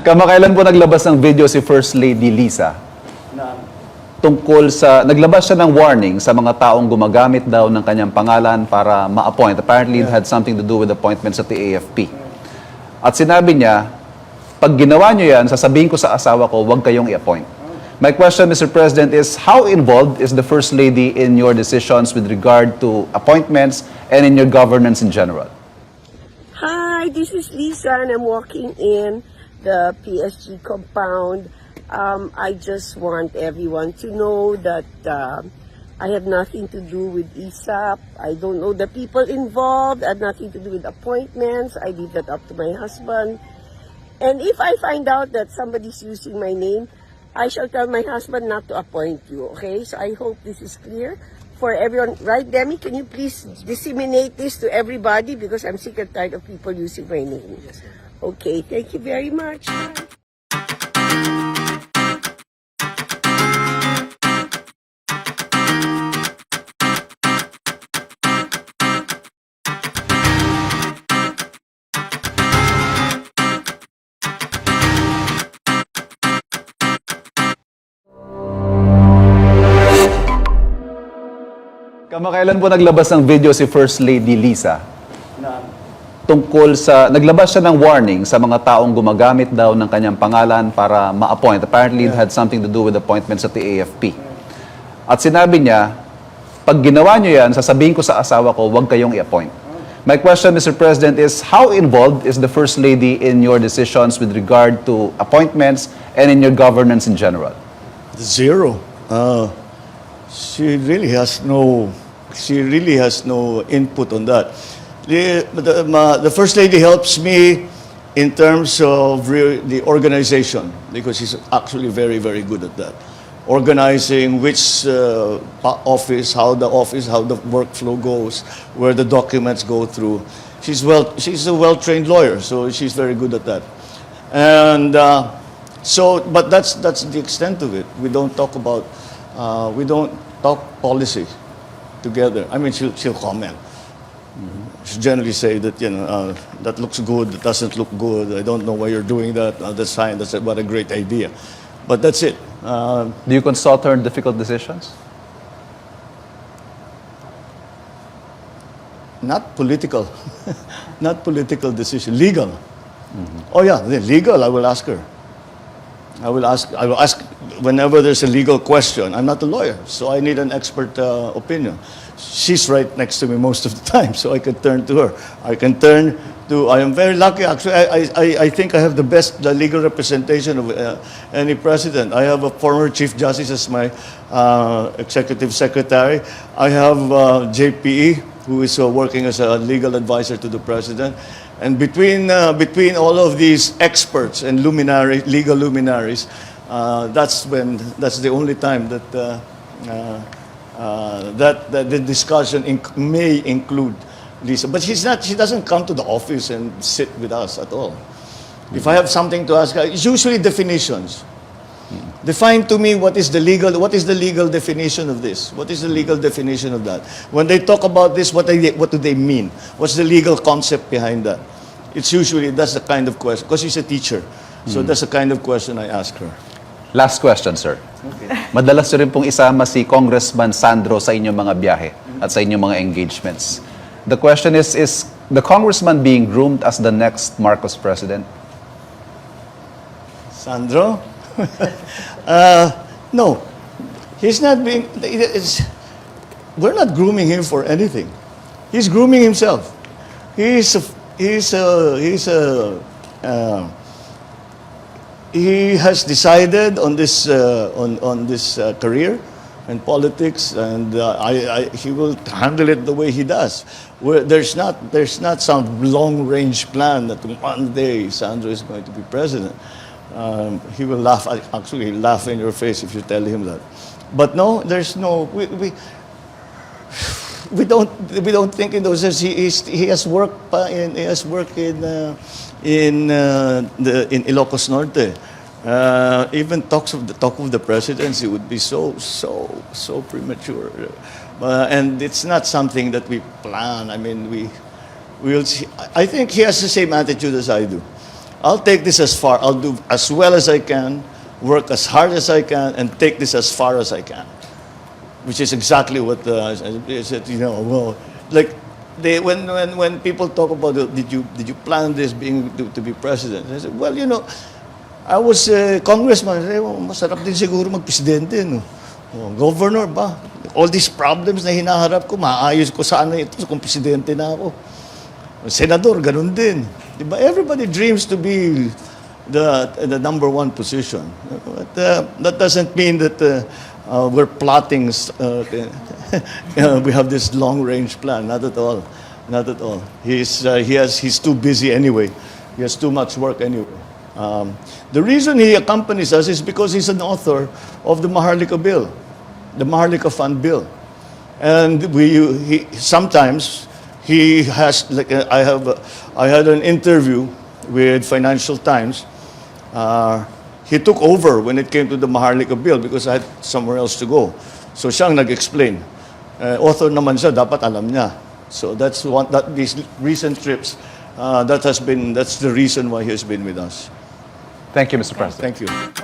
Kamakailan po naglabas ng video si First Lady Liza tungkol sa, naglabas siya ng warning sa mga taong gumagamit daw ng kanyang pangalan para ma-appoint. Apparently, it had something to do with appointments at the AFP. At sinabi niya, pag ginawa niyo yan, sasabihin ko sa asawa ko, huwag kayong i-appoint. My question, Mr. President, is how involved is the First Lady in your decisions with regard to appointments and in your governance in general? Hi, this is Lisa and I'm walking in the PSG compound. I just want everyone to know that I have nothing to do with ISAP. I don't know the people involved. I have nothing to do with appointments. I leave that up to my husband. And if I find out that somebody's using my name, I shall tell my husband not to appoint you, okay? So I hope this is clear for everyone. Right, Demi? Can you please disseminate this to everybody because I'm sick and tired of people using my name. Yes, sir. Okay, thank you very much. Kamakailan po naglabas ng video si First Lady Liza tungkol sa, naglabas siya ng warning sa mga taong gumagamit daw ng kanyang pangalan para ma-appoint. Apparently, it had something to do with appointments at the AFP. At sinabi niya, pag ginawa niyo yan, sasabihin ko sa asawa ko, huwag kayong i-appoint. My question, Mr. President, is how involved is the First Lady in your decisions with regard to appointments and in your governance in general? Zero. She really has no input on that. The First Lady helps me in terms of the organization because she's actually very, very good at that. Organizing which office, how the workflow goes, where the documents go through. She's a well-trained lawyer, so she's very good at that. And but that's the extent of it. We don't talk policy together. I mean, she'll comment. She'll generally say that, that looks good, that doesn't look good, I don't know why you're doing that, that's fine, what a great idea. But that's it. Do you consult her in difficult decisions? Not political. Not political decision. Legal. Oh yeah, legal, I will ask her. I will ask whenever there's a legal question. I'm not a lawyer, so I need an expert opinion. She's right next to me most of the time, so I can turn to her. I am very lucky, actually. I think I have the best legal representation of any president. I have a former Chief Justice as my executive secretary. I have JPE, who is working as a legal advisor to the president. And between all of these experts and legal luminaries, that's the only time that the discussion may include Lisa. But she doesn't come to the office and sit with us at all. If I have something to ask her, it's usually definitions. Define to me what is the legal definition of this? What is the legal definition of that? When they talk about this, what do they mean? What's the legal concept behind that? That's the kind of question, because she's a teacher. So that's the kind of question I ask her. Last question, sir. Okay. Madalas nyo rin pong isama si Congressman Sandro sa inyong mga biyahe at sa inyong mga engagements. The question is the congressman being groomed as the next Marcos president? Sandro? No. He's not being... We're not grooming him for anything. He's grooming himself. He has decided on this career and politics, and he will handle it the way he does. There's not some long-range plan that one day Sandro is going to be president. He will actually laugh in your face if you tell him that. But no, there's no. We don't think in those sense. He has worked in Ilocos Norte. Even talk of the presidency would be so premature, and it's not something that we plan. I mean, we'll see. I think he has the same attitude as I do. I'll take this as far. I'll do as well as I can, work as hard as I can, and take this as far as I can. Which is exactly what I said. You know, well, like when people talk about did you plan this being to be president? I said, well, you know, I was a congressman. I said, well, masarap din siguro magpresidente, no? Oh, governor ba? All these problems na hinaharap ko, maayos ko sana ito kung presidente na ako. Senador, ganun din. Diba? Everybody dreams to be the number one position. But that doesn't mean that we're plotting, we have this long-range plan. Not at all. Not at all. He's too busy anyway. He has too much work anyway. The reason he accompanies us is because he's an author of the Maharlika bill, the Maharlika Fund bill. And sometimes he has, like, I had an interview with Financial Times. He took over when it came to the Maharlika bill because I had somewhere else to go. So siyang nag-explain. Author naman siya, dapat alam niya. So that's these recent trips, that's the reason why he has been with us. Thank you, Mr. President. Thank you.